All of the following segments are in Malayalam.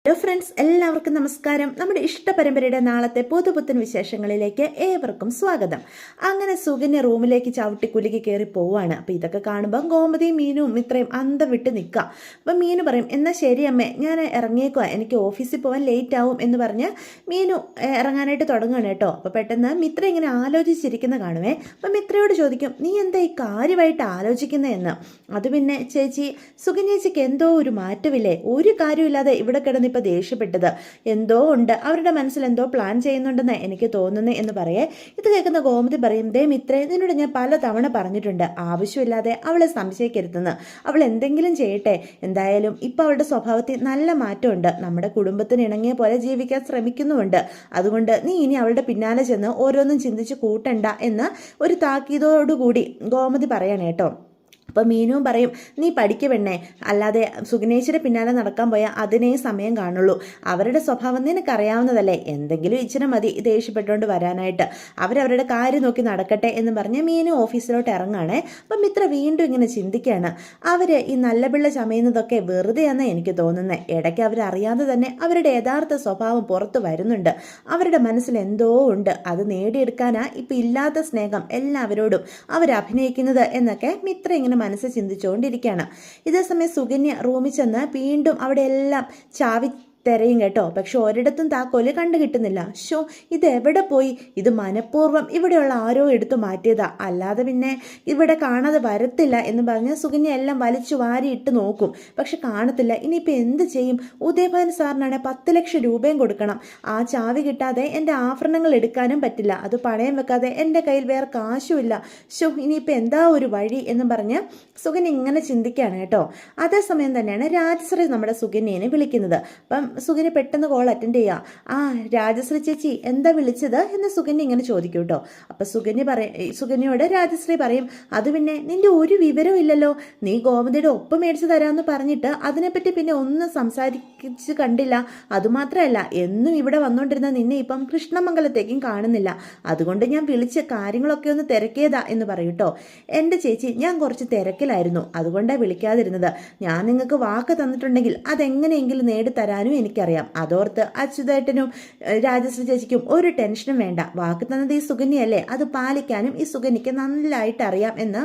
ഹലോ ഫ്രണ്ട്സ്, എല്ലാവർക്കും നമസ്കാരം. നമ്മുടെ ഇഷ്ടപരമ്പരയുടെ നാളത്തെ പുതുപുത്തൻ വിശേഷങ്ങളിലേക്ക് ഏവർക്കും സ്വാഗതം. അങ്ങനെ സുകന്യ റൂമിലേക്ക് ചവിട്ടിക്കുലുക്കി കയറി പോവാണ്. അപ്പോൾ ഇതൊക്കെ കാണുമ്പോൾ ഗോമതിയും മീനും ഇത്രയും അന്തം വിട്ട് നിൽക്കുക. അപ്പം മീനു പറയും, എന്നാൽ ശരി അമ്മേ, ഞാൻ ഇറങ്ങിയേക്കുക, എനിക്ക് ഓഫീസിൽ പോകാൻ ലേറ്റ് ആവും എന്ന് പറഞ്ഞ് മീനു ഇറങ്ങാനായിട്ട് തുടങ്ങുകയാണ് കേട്ടോ. അപ്പോൾ പെട്ടെന്ന് മിത്ര ഇങ്ങനെ ആലോചിച്ചിരിക്കുന്ന കാണുവേ. അപ്പം മിത്രയോട് ചോദിക്കും, നീ എന്താ ഈ കാര്യമായിട്ട് ആലോചിക്കുന്നതെന്ന്. അത് പിന്നെ ചേച്ചി, സുകന്യേച്ചിക്ക് എന്തോ ഒരു മാറ്റമില്ലേ, ഒരു കാര്യമില്ലാതെ ഇവിടെ കിടന്ന് ഇപ്പോൾ ദേഷ്യപ്പെട്ടത് എന്തോ ഉണ്ട്, അവരുടെ മനസ്സിൽ എന്തോ പ്ലാൻ ചെയ്യുന്നുണ്ടെന്ന് എനിക്ക് തോന്നുന്നു എന്ന് പറയേ. ഇത് കേൾക്കുന്ന ഗോമതി പറയും, ദേ മിത്രേ, നിന്നോട് ഞാൻ പല തവണ പറഞ്ഞിട്ടുണ്ട് ആവശ്യമില്ലാതെ അവളെ സംശയിക്കരുതെന്ന്. അവൾ എന്തെങ്കിലും ചെയ്യട്ടെ, എന്തായാലും ഇപ്പം അവളുടെ സ്വഭാവത്തിൽ നല്ല മാറ്റമുണ്ട്, നമ്മുടെ കുടുംബത്തിന് ഇണങ്ങിയ പോലെ ജീവിക്കാൻ ശ്രമിക്കുന്നുമുണ്ട്. അതുകൊണ്ട് നീ ഇനി അവളുടെ പിന്നാലെ ചെന്ന് ഓരോന്നും ചിന്തിച്ച് കൂട്ടണ്ട എന്ന് ഒരു താക്കീതോടുകൂടി ഗോമതി പറയണേ കേട്ടോ. അപ്പോൾ മീനുവും പറയും, നീ പഠിക്ക് പെണ്ണേ, അല്ലാതെ സുഗനേശ്വരെ പിന്നാലെ നടക്കാൻ പോയാൽ അതിനേ സമയം കാണുള്ളൂ. അവരുടെ സ്വഭാവം നിനക്കറിയാവുന്നതല്ലേ, എന്തെങ്കിലും ഇച്ചിരി മതി ദേഷ്യപ്പെട്ടുകൊണ്ട് വരാനായിട്ട്, അവരവരുടെ കാര്യം നോക്കി നടക്കട്ടെ എന്ന് പറഞ്ഞ് മീനു ഓഫീസിലോട്ട് ഇറങ്ങുകയാണേ. അപ്പം മിത്ര വീണ്ടും ഇങ്ങനെ ചിന്തിക്കുകയാണ്, അവർ ഈ നല്ല പിള്ള ചമയുന്നതൊക്കെ വെറുതെയാണെന്ന് എനിക്ക് തോന്നുന്നത്. ഇടയ്ക്ക് അവരറിയാതെ തന്നെ അവരുടെ യഥാർത്ഥ സ്വഭാവം പുറത്തു വരുന്നുണ്ട്. അവരുടെ മനസ്സിൽ എന്തോ ഉണ്ട്, അത് നേടിയെടുക്കാനാ ഇപ്പം ഇല്ലാത്ത സ്നേഹം എല്ലാവരോടും അവരഭിനയിക്കുന്നത് എന്നൊക്കെ മിത്ര ഇങ്ങനെ മനസ്സ് ചിന്തിച്ചുകൊണ്ടിരിക്കുകയാണ്. ഇതേസമയം സുകന്യ റൂമിൽ ചെന്ന് വീണ്ടും അവിടെ എല്ലാം ചാവി തിരയും കേട്ടോ. പക്ഷെ ഒരിടത്തും താക്കോല് കണ്ടു കിട്ടുന്നില്ല. ഷോ, ഇത് എവിടെ പോയി? ഇത് മനഃപൂർവ്വം ഇവിടെയുള്ള ആരോ എടുത്തു മാറ്റിയതാ, അല്ലാതെ പിന്നെ ഇവിടെ കാണാതെ വരത്തില്ല എന്ന് പറഞ്ഞ് സുകന്യ എല്ലാം വലിച്ചു വാരിയിട്ട് നോക്കും. പക്ഷെ കാണത്തില്ല. ഇനിയിപ്പോൾ എന്ത് ചെയ്യും? ഉദയഭാൻ സാറിനാണ് 10 ലക്ഷം രൂപയും കൊടുക്കണം. ആ ചാവി കിട്ടാതെ എൻ്റെ ആഭരണങ്ങൾ എടുക്കാനും പറ്റില്ല, അത് പണയം വെക്കാതെ എൻ്റെ കയ്യിൽ വേറെ കാശുമില്ല. ഷോ, ഇനിയിപ്പോൾ എന്താ ഒരു വഴി എന്ന് പറഞ്ഞ് സുകന്യ ഇങ്ങനെ ചിന്തിക്കുകയാണ് കേട്ടോ. അതേസമയം തന്നെയാണ് രാജശ്രീ നമ്മുടെ സുകന്യനെ വിളിക്കുന്നത്. അപ്പം സുകന്യ പെട്ടെന്ന് കോൾ അറ്റൻഡ് ചെയ്യുക. ആ രാജശ്രീ ചേച്ചി, എന്താ വിളിച്ചത് എന്ന് സുകന്യ ഇങ്ങനെ ചോദിക്കും കേട്ടോ. അപ്പം സുകന്യയോട് രാജശ്രീ പറയും, അത് പിന്നെ നിന്റെ ഒരു വിവരവും ഇല്ലല്ലോ, നീ ഗോമതിയുടെ ഒപ്പ് മേടിച്ച് തരാമെന്ന് പറഞ്ഞിട്ട് അതിനെപ്പറ്റി പിന്നെ ഒന്നും സംസാരിച്ച് കണ്ടില്ല. അതുമാത്രമല്ല, എന്നും ഇവിടെ വന്നുകൊണ്ടിരുന്ന നിന്നെ ഇപ്പം കൃഷ്ണമംഗലത്തേക്കും കാണുന്നില്ല. അതുകൊണ്ട് ഞാൻ വിളിച്ച് കാര്യങ്ങളൊക്കെ ഒന്ന് തിരക്കിയതാ എന്ന് പറയൂട്ടോ. എൻ്റെ ചേച്ചി, ഞാൻ കുറച്ച് തിരക്കിലായിരുന്നു, അതുകൊണ്ടാണ് വിളിക്കാതിരുന്നത്. ഞാൻ നിങ്ങൾക്ക് വാക്ക് തന്നിട്ടുണ്ടെങ്കിൽ അതെങ്ങനെയെങ്കിലും നേടിത്തരാനും എനിക്കറിയാം. അതോർത്ത് അച്യുതേട്ടനും രാജശ്രീ ചേച്ചിക്കും ഒരു ടെൻഷനും വേണ്ട. വാക്ക് തന്നത് ഈ സുകന്യയല്ലേ, അത് പാലിക്കാനും ഈ സുകന്യയ്ക്ക് നന്നായിട്ട് അറിയാം എന്ന്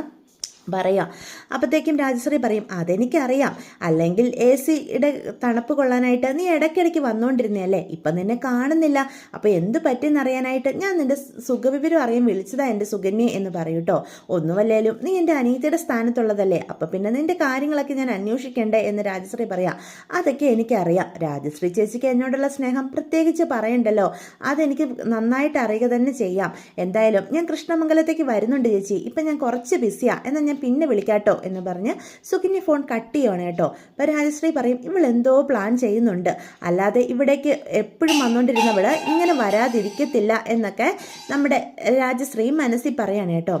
പറയാം. അപ്പോഴത്തേക്കും രാജശ്രീ പറയും, അതെനിക്കറിയാം, അല്ലെങ്കിൽ AC-യുടെ തണുപ്പ് കൊള്ളാനായിട്ട് നീ ഇടയ്ക്കിടയ്ക്ക് വന്നുകൊണ്ടിരുന്നല്ലേ, ഇപ്പം നിന്നെ കാണുന്നില്ല. അപ്പോൾ എന്ത് പറ്റിയെന്നറിയാനായിട്ട് ഞാൻ നിൻ്റെ സുഖവിവരം അറിയാൻ വിളിച്ചതാ എൻ്റെ സുകന്യ എന്ന് പറയൂട്ടോ. ഒന്നുമല്ലേലും നീ എൻ്റെ അനീതിയുടെ സ്ഥാനത്തുള്ളതല്ലേ, അപ്പോൾ പിന്നെ നിൻ്റെ കാര്യങ്ങളൊക്കെ ഞാൻ അന്വേഷിക്കണ്ടേ എന്ന് രാജശ്രീ പറയാം. അതൊക്കെ എനിക്കറിയാം, രാജശ്രീ ചേച്ചിക്ക് എന്നോടുള്ള സ്നേഹം പ്രത്യേകിച്ച് പറയണ്ടല്ലോ, അതെനിക്ക് നന്നായിട്ട് അറിയുക തന്നെ ചെയ്യാം. എന്തായാലും ഞാൻ കൃഷ്ണമംഗലത്തേക്ക് വരുന്നുണ്ട് ചേച്ചി, ഇപ്പം ഞാൻ കുറച്ച് ബിസിയാണ്, എന്നാൽ ഞാൻ പിന്നെ വിളിക്കാട്ടോ എന്ന് പറഞ്ഞ് സുകന്യ ഫോൺ കട്ട് ചെയ്യുവാണ് കേട്ടോ. അപ്പോൾ രാജശ്രീ പറയും, ഇവളെന്തോ പ്ലാൻ ചെയ്യുന്നുണ്ട്, അല്ലാതെ ഇവിടേക്ക് എപ്പോഴും വന്നുകൊണ്ടിരുന്നവള് ഇങ്ങനെ വരാതിരിക്കത്തില്ല എന്നൊക്കെ നമ്മുടെ രാജശ്രീ മനസ്സിൽ പറയാണ് കേട്ടോ.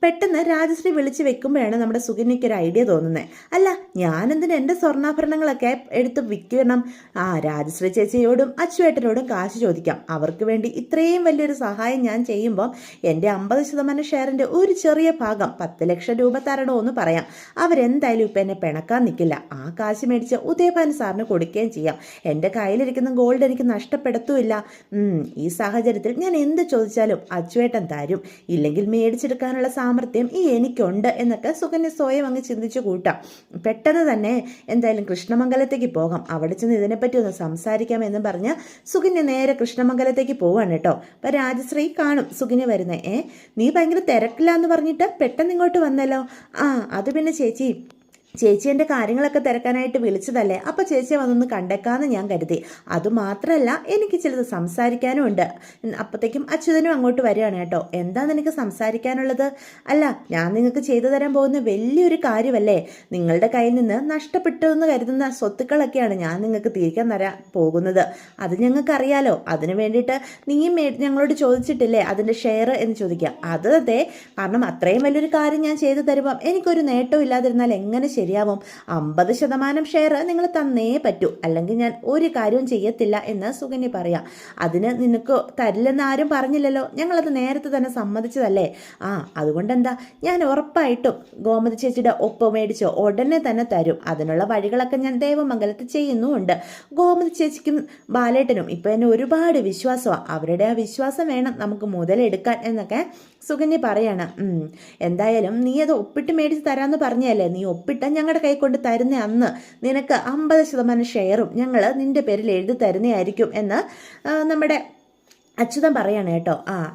പെട്ടെന്ന് രാജശ്രീ വിളിച്ച് വെക്കുമ്പോഴാണ് നമ്മുടെ സുകന്യയ്ക്ക് ഒരു ഐഡിയ തോന്നുന്നത്. അല്ല, ഞാനെന്തിന് എൻ്റെ സ്വർണ്ണാഭരണങ്ങളൊക്കെ എടുത്ത് വിൽക്കണം? ആ രാജശ്രീ ചേച്ചിയോടും അച്ചുവേട്ടനോടും കാശ് ചോദിക്കാം. അവർക്ക് വേണ്ടി ഇത്രയും വലിയൊരു സഹായം ഞാൻ ചെയ്യുമ്പം എൻ്റെ 50% ഷെയറിൻ്റെ ഒരു ചെറിയ ഭാഗം 10 ലക്ഷം രൂപ തരണോ എന്ന് പറയാം. അവരെന്തായാലും ഇപ്പം എന്നെ പിണക്കാൻ നിൽക്കില്ല. ആ കാശ് മേടിച്ച് ഉദയഭാൻ സാറിന് കൊടുക്കുകയും ചെയ്യാം. എൻ്റെ കയ്യിലിരിക്കുന്ന ഗോൾഡ് എനിക്ക് നഷ്ടപ്പെടുത്തുമില്ല. ഈ സാഹചര്യത്തിൽ ഞാൻ എന്ത് ചോദിച്ചാലും അച്ചുവേട്ടൻ തരും, ഇല്ലെങ്കിൽ മേടിച്ചെടുക്കാനുള്ള സാമർത്ഥ്യം ഈ എനിക്കുണ്ട് എന്നൊക്കെ സുകന്യ സ്വയം അങ്ങ് ചിന്തിച്ചു കൂട്ടാം. പെട്ടെന്ന് തന്നെ എന്തായാലും കൃഷ്ണമംഗലത്തേക്ക് പോകാം, അവിടെ ചെന്ന് ഇതിനെപ്പറ്റി ഒന്ന് സംസാരിക്കാം എന്ന് പറഞ്ഞ് സുകന്യ നേരെ കൃഷ്ണമംഗലത്തേക്ക് പോവാണ് കേട്ടോ. അപ്പം രാജശ്രീ കാണും സുകന്യ വരുന്നേ. നീ ഭയങ്കര തിരക്കില്ലാന്ന് പറഞ്ഞിട്ട് പെട്ടെന്ന് ഇങ്ങോട്ട് വന്നല്ലോ. ആ അത് പിന്നെ ചേച്ചി എൻ്റെ കാര്യങ്ങളൊക്കെ തിരക്കാനായിട്ട് വിളിച്ചതല്ലേ, അപ്പോൾ ചേച്ചിയെ വന്നൊന്ന് കണ്ടേക്കാമെന്ന് ഞാൻ കരുതി. അതുമാത്രമല്ല, എനിക്ക് ചിലത് സംസാരിക്കാനും ഉണ്ട്. അപ്പോഴത്തേക്കും അച്യുതനും അങ്ങോട്ട് വരികയാണ് കേട്ടോ. എന്താ നിനക്ക് സംസാരിക്കാനുള്ളത്? അല്ല, ഞാൻ നിങ്ങൾക്ക് ചെയ്തു തരാൻ പോകുന്ന വലിയൊരു കാര്യമല്ലേ, നിങ്ങളുടെ കയ്യിൽ നിന്ന് നഷ്ടപ്പെട്ടെന്ന് കരുതുന്ന സ്വത്തുക്കളൊക്കെയാണ് ഞാൻ നിങ്ങൾക്ക് തിരിക്കാൻ തരാൻ പോകുന്നത്. അത് ഞങ്ങൾക്കറിയാലോ. അതിന് വേണ്ടിയിട്ട് നീയും ഞങ്ങളോട് ചോദിച്ചിട്ടില്ലേ അതിൻ്റെ ഷെയർ എന്ന് ചോദിക്കുക. അത് അതെ, കാരണം അത്രയും വലിയൊരു കാര്യം ഞാൻ ചെയ്തു തരുമ്പം എനിക്കൊരു നേട്ടവും ഇല്ലാതിരുന്നാൽ എങ്ങനെ ശരിയാവും? 50% ഷെയർ നിങ്ങൾ തന്നേ പറ്റൂ, അല്ലെങ്കിൽ ഞാൻ ഒരു കാര്യവും ചെയ്യത്തില്ല എന്ന് സുകന്യ പറയാം. അതിന് നിനക്ക് തരില്ലെന്ന് ആരും പറഞ്ഞില്ലല്ലോ, ഞങ്ങളത് നേരത്തെ തന്നെ സമ്മതിച്ചതല്ലേ. അതുകൊണ്ടെന്താ, ഞാൻ ഉറപ്പായിട്ടും ഗോമതി ചേച്ചിയുടെ ഒപ്പ് മേടിച്ചോ ഉടനെ തന്നെ തരും. അതിനുള്ള വഴികളൊക്കെ ഞാൻ ദേവമംഗലത്ത് ചെയ്യുന്നുമുണ്ട്. ഗോമതി ചേച്ചിക്കും ബാലേട്ടനും ഇപ്പം എന്നെ ഒരുപാട് വിശ്വാസമാണ്. അവരുടെ ആ വിശ്വാസം വേണം നമുക്ക് മുതലെടുക്കാൻ എന്നൊക്കെ സുകന്യ പറയാണ്. എന്തായാലും നീ അത് ഒപ്പിട്ട് മേടിച്ച് തരാമെന്ന് പറഞ്ഞല്ലേ, നീ ഒപ്പിട്ട ഞങ്ങളുടെ കൈ കൊണ്ട് തരുന്ന അന്ന് നിനക്ക് 50% ഷെയറും ഞങ്ങൾ നിന്റെ പേരിൽ എഴുതി തരുന്നതായിരിക്കും എന്ന് നമ്മുടെ അച്യുതൻ പറയാണ് കേട്ടോ.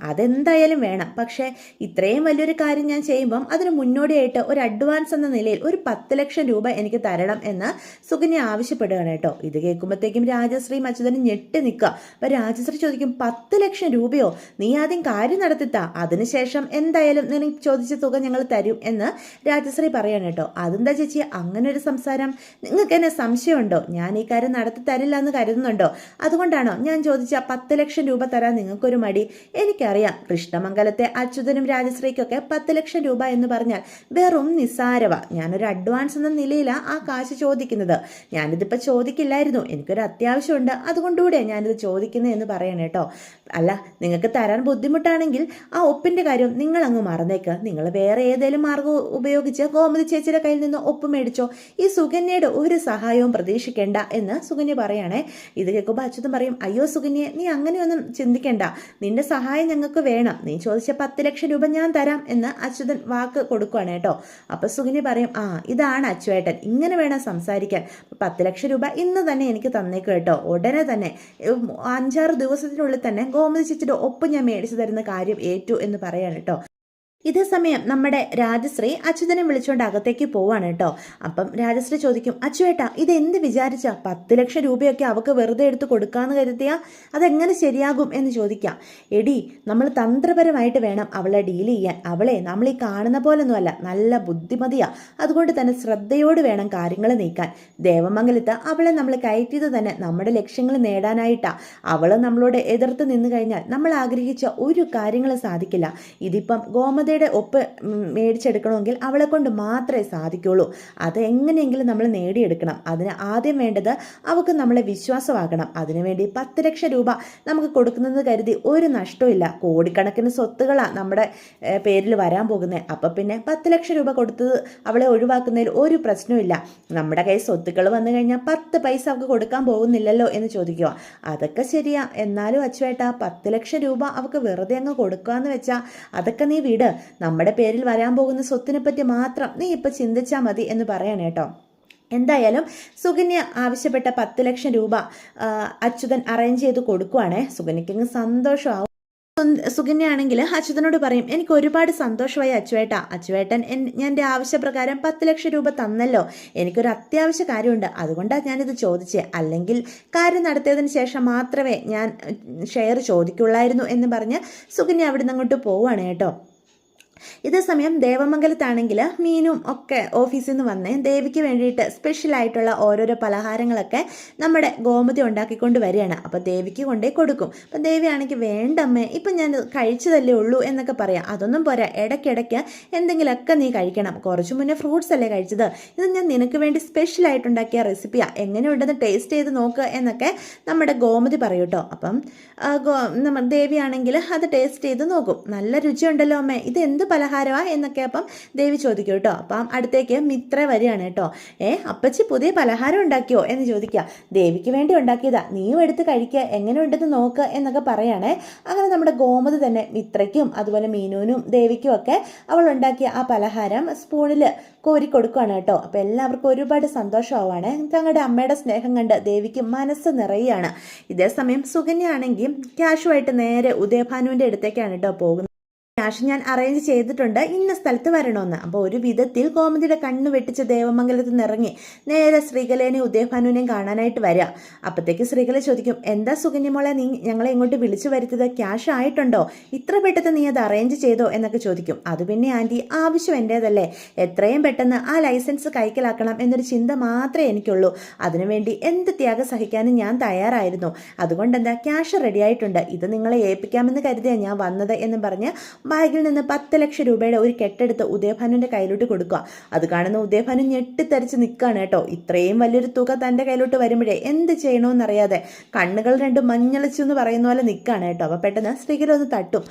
അതെന്തായാലും വേണം. പക്ഷേ ഇത്രയും വലിയൊരു കാര്യം ഞാൻ ചെയ്യുമ്പം അതിന് മുന്നോടിയായിട്ട് ഒരു അഡ്വാൻസ് എന്ന നിലയിൽ ഒരു 10 ലക്ഷം രൂപ എനിക്ക് തരണം എന്ന് സുകന്യ ആവശ്യപ്പെടുകയാണ് കേട്ടോ. ഇത് കേൾക്കുമ്പോഴത്തേക്കും രാജശ്രീയും അച്യുതനും ഞെട്ടി നിൽക്കുക. അപ്പം രാജശ്രീ ചോദിക്കും, 10 ലക്ഷം രൂപയോ? നീ ആദ്യം കാര്യം നടത്തിത്താ, അതിനുശേഷം എന്തായാലും നിനക്ക് ചോദിച്ച തുക ഞങ്ങൾ തരും എന്ന് രാജശ്രീ പറയാണ് കേട്ടോ. അതെന്താ ചേച്ചി അങ്ങനെ ഒരു സംസാരം? നിങ്ങൾക്ക് എന്നെ സംശയമുണ്ടോ? ഞാൻ ഈ കാര്യം നടത്തി തരില്ല എന്ന് കരുതുന്നുണ്ടോ? അതുകൊണ്ടാണോ ഞാൻ ചോദിച്ച 10 ലക്ഷം രൂപ തരാൻ നിങ്ങൾക്കൊരു മടി? എനിക്കറിയാം, കൃഷ്ണമംഗലത്തെ അച്യുതനും രാജശ്രീക്കൊക്കെ 10 ലക്ഷം രൂപ എന്ന് പറഞ്ഞാൽ വെറും നിസ്സാരവ. ഞാനൊരു അഡ്വാൻസ് എന്ന നിലയിലാണ് ആ കാശ് ചോദിക്കുന്നത്. ഞാനിതിപ്പോൾ ചോദിക്കില്ലായിരുന്നു, എനിക്കൊരു അത്യാവശ്യമുണ്ട്, അതുകൊണ്ടുകൂടെ ഞാനിത് ചോദിക്കുന്നത് എന്ന് പറയണേ കേട്ടോ. അല്ല, നിങ്ങൾക്ക് തരാൻ ബുദ്ധിമുട്ടാണെങ്കിൽ ആ ഒപ്പിൻ്റെ കാര്യം നിങ്ങൾ അങ്ങ് മറന്നേക്ക്. നിങ്ങൾ വേറെ ഏതെങ്കിലും മാർഗം ഉപയോഗിച്ച് ഗോമതി ചേച്ചിയുടെ കയ്യിൽ നിന്ന് ഒപ്പ് മേടിച്ചോ. ഈ സുകന്യയുടെ ഒരു സഹായവും പ്രതീക്ഷിക്കേണ്ട എന്ന് സുകന്യ പറയണേ. ഇത് കേൾക്കുമ്പോൾ അച്യുതൻ പറയും, അയ്യോ സുകന്യ, നീ അങ്ങനെയൊന്നും ചിന്തിക്കണ്ട, നിന്റെ സഹായം ഞങ്ങൾക്ക് വേണം. നീ ചോദിച്ച 10 ലക്ഷം രൂപ ഞാൻ തരാം എന്ന് അച്യുതൻ വാക്ക് കൊടുക്കുവാണ് കേട്ടോ. അപ്പൊ സുകന്യ പറയും, ഇതാണ് അച്ചുവേട്ടൻ, ഇങ്ങനെ വേണം സംസാരിക്കാൻ. 10 ലക്ഷം രൂപ ഇന്ന് തന്നെ എനിക്ക് തന്നേക്കും കേട്ടോ. ഉടനെ തന്നെ 5-6 ദിവസത്തിനുള്ളിൽ തന്നെ ഗോമതി ചേച്ചിയുടെ ഒപ്പ് ഞാൻ മേടിച്ചു തരുന്ന കാര്യം ഏറ്റു എന്ന് പറയാണ് കേട്ടോ. ഇതേ സമയം നമ്മുടെ രാജശ്രീ അച്യുതനെ വിളിച്ചുകൊണ്ട് അകത്തേക്ക് പോവാണ് കേട്ടോ. അപ്പം രാജശ്രീ ചോദിക്കും, അച്ചുവേട്ടാ ഇതെന്ത് വിചാരിച്ചാ? 10 ലക്ഷം രൂപയൊക്കെ അവൾക്ക് വെറുതെ എടുത്ത് കൊടുക്കാന്ന് കരുതിയാ അതെങ്ങനെ ശരിയാകും എന്ന് ചോദിക്കാം. എടി, നമ്മൾ തന്ത്രപരമായിട്ട് വേണം അവളെ ഡീൽ ചെയ്യാൻ. അവളെ നമ്മൾ ഈ കാണുന്ന പോലൊന്നുമല്ല, നല്ല ബുദ്ധിമതിയാ. അതുകൊണ്ട് തന്നെ ശ്രദ്ധയോട് വേണം കാര്യങ്ങൾ നീക്കാൻ. ദേവമംഗലത്ത് അവളെ നമ്മൾ കയറ്റിയത് തന്നെ നമ്മുടെ ലക്ഷ്യങ്ങൾ നേടാനായിട്ടാ. അവൾ നമ്മളോട് എതിർത്ത് നിന്ന് കഴിഞ്ഞാൽ നമ്മൾ ആഗ്രഹിച്ച ഒരു കാര്യങ്ങളും സാധിക്കില്ല. ഇതിപ്പം ഗോമതി ഒപ്പ് മേടിച്ചെടുക്കണമെങ്കിൽ അവളെ കൊണ്ട് മാത്രമേ സാധിക്കുള്ളൂ. അത് എങ്ങനെയെങ്കിലും നമ്മൾ നേടിയെടുക്കണം. അതിന് ആദ്യം വേണ്ടത് അവൾക്ക് നമ്മളെ വിശ്വാസമാകണം. അതിനുവേണ്ടി 10 ലക്ഷം രൂപ നമുക്ക് കൊടുക്കുന്നത് കരുതി ഒരു നഷ്ടമില്ല. കോടിക്കണക്കിന് സ്വത്തുകളാണ് നമ്മുടെ പേരിൽ വരാൻ പോകുന്നത്. അപ്പം പിന്നെ 10 ലക്ഷം രൂപ കൊടുത്തത് അവളെ ഒഴിവാക്കുന്നതിൽ ഒരു പ്രശ്നമില്ല. നമ്മുടെ കയ്യിൽ സ്വത്തുക്കൾ വന്നു കഴിഞ്ഞാൽ 10 പൈസ അവൾക്ക് കൊടുക്കാൻ പോകുന്നില്ലല്ലോ എന്ന് ചോദിക്കുക. അതൊക്കെ ശരിയാ, എന്നാലും അച്ചുവേട്ടാ 10 ലക്ഷം രൂപ അവൾക്ക് വെറുതെ അങ്ങ് കൊടുക്കാന്ന് വെച്ചാൽ അതൊക്കെ നീ വിട്. നമ്മുടെ പേരിൽ വരാൻ പോകുന്ന സ്വത്തിനെ പറ്റി മാത്രം നീ ഇപ്പം ചിന്തിച്ചാൽ മതി എന്ന് പറയണേ കേട്ടോ. എന്തായാലും സുകന്യ ആവശ്യപ്പെട്ട 10 ലക്ഷം രൂപ അച്യുതൻ അറേഞ്ച് ചെയ്ത് കൊടുക്കുവാണേ. സുകന്യക്ക് സന്തോഷമാവും. സുകന്യാണെങ്കിൽ അച്യുതനോട് പറയും, എനിക്ക് ഒരുപാട് സന്തോഷമായി അച്ചുവേട്ടൻ എൻ്റെ ആവശ്യപ്രകാരം 10 ലക്ഷം രൂപ തന്നല്ലോ. എനിക്കൊരു അത്യാവശ്യ കാര്യമുണ്ട്, അതുകൊണ്ടാണ് ഞാനിത് ചോദിച്ചത്. അല്ലെങ്കിൽ കാര്യം നടത്തിയതിന് ശേഷം മാത്രമേ ഞാൻ ഷെയർ ചോദിക്കുള്ളായിരുന്നു എന്ന് പറഞ്ഞ് സുകന്യ അവിടെ നിന്ന് അങ്ങോട്ട് പോവുകയാണ് കേട്ടോ. ഇതേ സമയം ദേവമംഗലത്താണെങ്കിൽ മീനും ഒക്കെ ഓഫീസിൽ നിന്ന് വന്നേ ദേവിക്ക് വേണ്ടിയിട്ട് സ്പെഷ്യലായിട്ടുള്ള ഓരോരോ പലഹാരങ്ങളൊക്കെ നമ്മുടെ ഗോമതി ഉണ്ടാക്കിക്കൊണ്ട് വരികയാണ്. അപ്പോൾ ദേവിക്ക് കൊണ്ടേ കൊടുക്കും. അപ്പം ദേവിയാണെങ്കിൽ വേണ്ടമ്മേ, ഇപ്പം ഞാൻ കഴിച്ചതല്ലേ ഉള്ളൂ എന്നൊക്കെ പറയാം. അതൊന്നും പോരാ, ഇടയ്ക്കിടയ്ക്ക് എന്തെങ്കിലുമൊക്കെ നീ കഴിക്കണം. കുറച്ച് മുന്നേ ഫ്രൂട്ട്സ് അല്ലേ കഴിച്ചത്, ഇത് ഞാൻ നിനക്ക് വേണ്ടി സ്പെഷ്യലായിട്ടുണ്ടാക്കിയ റെസിപ്പിയാണ്, എങ്ങനെയുണ്ടെന്ന് ടേസ്റ്റ് ചെയ്ത് നോക്കുക എന്നൊക്കെ നമ്മുടെ ഗോമതി പറയും കേട്ടോ. അപ്പം ദേവിയാണെങ്കിൽ അത് ടേസ്റ്റ് ചെയ്ത് നോക്കും. നല്ല രുചിയുണ്ടല്ലോ അമ്മേ, ഇത് എന്ത് പലഹാരമാണ് എന്നൊക്കെ അപ്പം ദേവി ചോദിക്കും കേട്ടോ. അപ്പം അടുത്തേക്ക് മിത്ര വരികയാണ് കേട്ടോ. അപ്പച്ചി പുതിയ പലഹാരം ഉണ്ടാക്കിയോ എന്ന് ചോദിക്കുക. ദേവിക്ക് വേണ്ടി ഉണ്ടാക്കിയതാ, നീയും എടുത്ത് കഴിക്കുക, എങ്ങനെ ഉണ്ടെന്ന് നോക്കുക എന്നൊക്കെ പറയുകയാണേ. അങ്ങനെ നമ്മുടെ ഗോമതി തന്നെ മിത്രയ്ക്കും അതുപോലെ മീനുവിനും ദേവിക്കും ഒക്കെ അവൾ ഉണ്ടാക്കിയ ആ പലഹാരം സ്പൂണിൽ കോരി കൊടുക്കുകയാണ് കേട്ടോ. അപ്പോൾ എല്ലാവർക്കും ഒരുപാട് സന്തോഷമാവാണ്. തങ്ങളുടെ അമ്മയുടെ സ്നേഹം കണ്ട് ദേവിക്ക് മനസ്സ് നിറയുകയാണ്. ഇതേസമയം സുകന്യ ആണെങ്കിൽ ക്യാഷുമായിട്ട് നേരെ ഉദയഭാനുവിൻ്റെ അടുത്തേക്കാണ് കേട്ടോ പോകുന്നത്. ക്യാഷ് ഞാൻ അറേഞ്ച് ചെയ്തിട്ടുണ്ട്, ഇന്ന സ്ഥലത്ത് വരണമെന്ന്. അപ്പോൾ ഒരു വിധത്തിൽ കോമതിയുടെ കണ്ണ് വെട്ടിച്ച് ദേവമംഗലത്ത് നിന്ന് ഇറങ്ങി നേരെ ശ്രീകലേനെയും ഉദയഭാനുവിനെയും കാണാനായിട്ട് വരിക. അപ്പോഴത്തേക്ക് ശ്രീകല ചോദിക്കും, എന്താ സുകന്യമോളെ നീ ഞങ്ങളെ ഇങ്ങോട്ട് വിളിച്ചു വരുത്തത്? ക്യാഷ് ആയിട്ടുണ്ടോ? ഇത്ര പെട്ടെന്ന് നീ അത് അറേഞ്ച് ചെയ്തോ എന്നൊക്കെ ചോദിക്കും. അത് പിന്നെ ആൻറ്റി, ആവശ്യം എൻ്റേതല്ലേ, എത്രയും പെട്ടെന്ന് ആ ലൈസൻസ് കൈക്കലാക്കണം എന്നൊരു ചിന്ത മാത്രമേ എനിക്കുള്ളൂ. അതിനുവേണ്ടി എന്ത് ത്യാഗം സഹിക്കാനും ഞാൻ തയ്യാറായിരുന്നു. അതുകൊണ്ടെന്താ, ക്യാഷ് റെഡി ആയിട്ടുണ്ട്, ഇത് നിങ്ങളെ ഏൽപ്പിക്കാമെന്ന് കരുതിയാണ് ഞാൻ വന്നത് എന്ന് പറഞ്ഞ് ബാഗിൽ നിന്ന് 10 ലക്ഷം രൂപയുടെ ഒരു കെട്ടെടുത്ത് ഉദയഭാനുവിൻ്റെ കയ്യിലോട്ട് കൊടുക്കുക. അത് കാണുന്ന ഉദയഭാനു ഞെട്ടിത്തരിച്ച് നിൽക്കുകയാണ് കേട്ടോ. ഇത്രയും വലിയൊരു തുക തൻ്റെ കയ്യിലോട്ട് വരുമ്പോഴേ എന്ത് ചെയ്യണമെന്നറിയാതെ കണ്ണുകൾ രണ്ടും മഞ്ഞളിച്ചു എന്ന് പറയുന്ന പോലെ നിൽക്കുകയാണ് കേട്ടോ. അപ്പോൾ പെട്ടെന്ന് ശ്രീകല ഒന്ന് തട്ടും.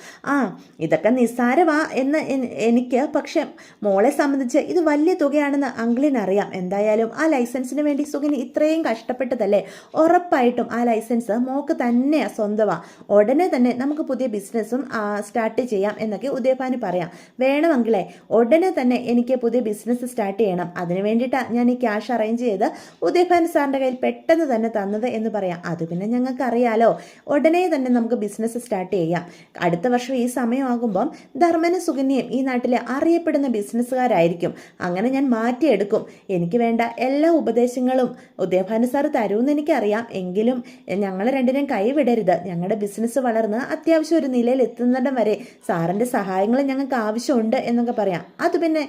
ഇതൊക്കെ നിസ്സാരമാ എന്ന് എനിക്ക്, പക്ഷെ മോളെ സംബന്ധിച്ച് ഇത് വലിയ തുകയാണെന്ന് അങ്കിളിനറിയാം. എന്തായാലും ആ ലൈസൻസിന് വേണ്ടി സുഗന്യ ഇത്രയും കഷ്ടപ്പെട്ടതല്ലേ, ഉറപ്പായിട്ടും ആ ലൈസൻസ് മോക്ക് തന്നെയാണ് സ്വന്തമാണ്. ഉടനെ തന്നെ നമുക്ക് പുതിയ ബിസിനസ്സും സ്റ്റാർട്ട് ചെയ്യാം എന്നൊക്കെ ഉദയഭാനു പറയാം. വേണം അങ്കിളെ, ഉടനെ തന്നെ എനിക്ക് പുതിയ ബിസിനസ് സ്റ്റാർട്ട് ചെയ്യണം. അതിന് വേണ്ടിയിട്ടാണ് ഞാൻ ഈ ക്യാഷ് അറേഞ്ച് ചെയ്ത് ഉദയഭാനു സാറിൻ്റെ കയ്യിൽ പെട്ടെന്ന് തന്നെ തന്നത് എന്ന് പറയാം. അത് പിന്നെ ഞങ്ങൾക്ക് അറിയാലോ, ഉടനെ തന്നെ നമുക്ക് ബിസിനസ് സ്റ്റാർട്ട് ചെയ്യാം. അടുത്ത വർഷം ഈ സമയമാകുമ്പം ധർമ്മനും സുകന്യയും ഈ നാട്ടിലെ അറിയപ്പെടുന്ന ബിസിനസ്സുകാരായിരിക്കും. അങ്ങനെ ഞാൻ മാറ്റിയെടുക്കും. എനിക്ക് വേണ്ട എല്ലാ ഉപദേശങ്ങളും ഉദയഭാനു സാർ തരുമെന്ന് എനിക്കറിയാം. എങ്കിലും ഞങ്ങൾ രണ്ടിനെയും കൈവിടരുത്. ഞങ്ങളുടെ ബിസിനസ് വളർന്ന് അത്യാവശ്യം ഒരു നിലയിൽ എത്തുന്നിടം വരെ സാറിൻ്റെ സഹായങ്ങൾ ഞങ്ങൾക്ക് ആവശ്യമുണ്ട് എന്നൊക്കെ പറയാം. അത് പിന്നെ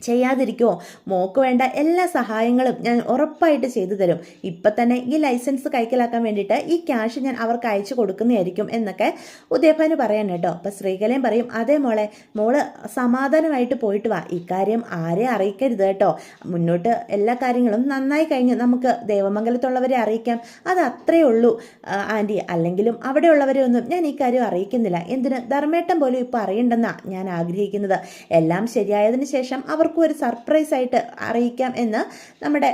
ചെയ്യാതിരിക്കുമോ? മോക്ക് വേണ്ട എല്ലാ സഹായങ്ങളും ഞാൻ ഉറപ്പായിട്ട് ചെയ്തു തരും. ഇപ്പം തന്നെ ഈ ലൈസൻസ് കൈക്കലാക്കാൻ വേണ്ടിയിട്ട് ഈ ക്യാഷ് ഞാൻ അവർക്ക് അയച്ചു കൊടുക്കുന്നതായിരിക്കും എന്നൊക്കെ ഉദയഭാനു പറയാൻ കേട്ടോ. അപ്പം ശ്രീകലയും പറയും, അതേ മോളെ, മോള് സമാധാനമായിട്ട് പോയിട്ട് വാ. ഇക്കാര്യം ആരെ അറിയിക്കരുത് കേട്ടോ. മുന്നോട്ട് എല്ലാ കാര്യങ്ങളും നന്നായി കഴിഞ്ഞ് നമുക്ക് ദേവമംഗലത്തുള്ളവരെ അറിയിക്കാം. അത് അത്രയേ ഉള്ളൂ ആൻറ്റി. അല്ലെങ്കിലും അവിടെയുള്ളവരെ ഒന്നും ഞാൻ ഈ കാര്യം അറിയിക്കുന്നില്ല. എന്തിന്, ധർമ്മേട്ടൻ പോലും ഇപ്പോൾ അറിയണ്ടെന്നാണ് ഞാൻ ആഗ്രഹിക്കുന്നത്. എല്ലാം ശരിയായതിനു ശേഷം അവർക്കും ഒരു സർപ്രൈസ് ആയിട്ട് അറിയിക്കാം എന്ന് നമ്മുടെ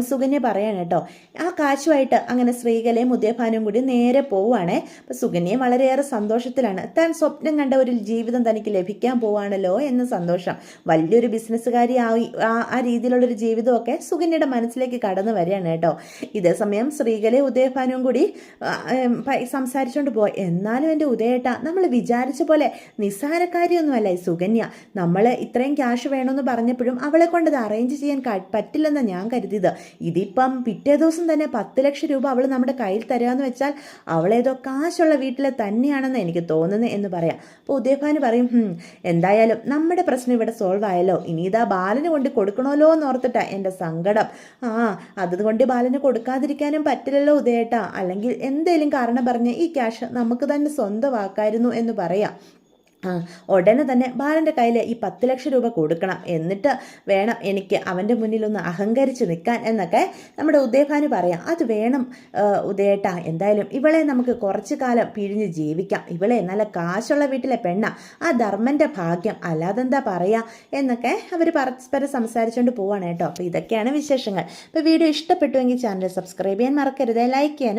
സുകന്യ പറയാണ് കേട്ടോ. ആ കാശുമായിട്ട് അങ്ങനെ ശ്രീകലയും ഉദയഭാനുവും കൂടി നേരെ പോവുകയാണേ. അപ്പം സുകന്യയും വളരെയേറെ സന്തോഷത്തിലാണ്. താൻ സ്വപ്നം കണ്ട ഒരു ജീവിതം തനിക്ക് ലഭിക്കാൻ പോവുകയാണല്ലോ എന്ന സന്തോഷം. വലിയൊരു ബിസിനസ്സുകാരി ആ രീതിയിലുള്ളൊരു ജീവിതമൊക്കെ സുകന്യയുടെ മനസ്സിലേക്ക് കടന്നു വരികയാണ് കേട്ടോ. ഇതേസമയം ശ്രീകലയും ഉദയഭാനുവും കൂടി സംസാരിച്ചുകൊണ്ട് പോയി. എന്നാലും എൻ്റെ ഉദയേട്ട, നമ്മൾ വിചാരിച്ച പോലെ നിസ്സാരക്കാരിയൊന്നുമല്ല ഈ സുകന്യ. നമ്മൾ ഇത്രയും ക്യാഷ് വേണമെന്ന് പറഞ്ഞപ്പോഴും അവളെ കൊണ്ട് അത് അറേഞ്ച് ചെയ്യാൻ പറ്റില്ലെന്നാണ് ഞാൻ കരുതിയത്. ഇതിപ്പം പിറ്റേ ദിവസം തന്നെ 10 ലക്ഷം രൂപ അവൾ നമ്മുടെ കയ്യിൽ തരാമെന്ന് വെച്ചാൽ അവളേതോ കാശുള്ള വീട്ടിൽ തന്നെയാണെന്ന് എനിക്ക് തോന്നുന്നത് എന്ന് പറയാം. അപ്പോൾ ഉദയഭാനു പറയും, എന്തായാലും നമ്മുടെ പ്രശ്നം ഇവിടെ സോൾവ് ആയല്ലോ. ഇനി ഇതാ ബാലന് കൊണ്ട് കൊടുക്കണമല്ലോ എന്ന് ഓർത്തിട്ടാ എൻ്റെ സങ്കടം. അതുകൊണ്ട് ബാലന് കൊടുക്കാതിരിക്കാനും പറ്റില്ലല്ലോ ഉദയേട്ടാ. അല്ലെങ്കിൽ എന്തേലും കാരണം പറഞ്ഞ് ഈ ക്യാഷ് നമുക്ക് തന്നെ സ്വന്തമാക്കായിരുന്നു എന്ന് പറയാം. ഉടനെ തന്നെ ബാലൻ്റെ കയ്യിൽ ഈ 10 ലക്ഷം രൂപ കൊടുക്കണം. എന്നിട്ട് വേണം എനിക്ക് അവൻ്റെ മുന്നിലൊന്ന് അഹങ്കരിച്ച് നിൽക്കാൻ എന്നൊക്കെ നമ്മുടെ ഉദയഭാനു പറയാം. അത് വേണം ഉദയേട്ടാ. എന്തായാലും ഇവളെ നമുക്ക് കുറച്ചു കാലം പിഴിഞ്ഞ് ജീവിക്കാം. ഇവളെ നല്ല കാശുള്ള വീട്ടിലെ പെണ്ണ, ആ ധർമ്മൻ്റെ ഭാഗ്യം, അല്ലാതെന്താ പറയുക എന്നൊക്കെ അവർ പരസ്പരം സംസാരിച്ചുകൊണ്ട് പോവാണ് കേട്ടോ. അപ്പോൾ ഇതൊക്കെയാണ് വിശേഷങ്ങൾ. അപ്പോൾ വീഡിയോ ഇഷ്ടപ്പെട്ടുവെങ്കിൽ ചാനൽ സബ്സ്ക്രൈബ് ചെയ്യാൻ മറക്കരുത്, ലൈക്ക് ചെയ്യാൻ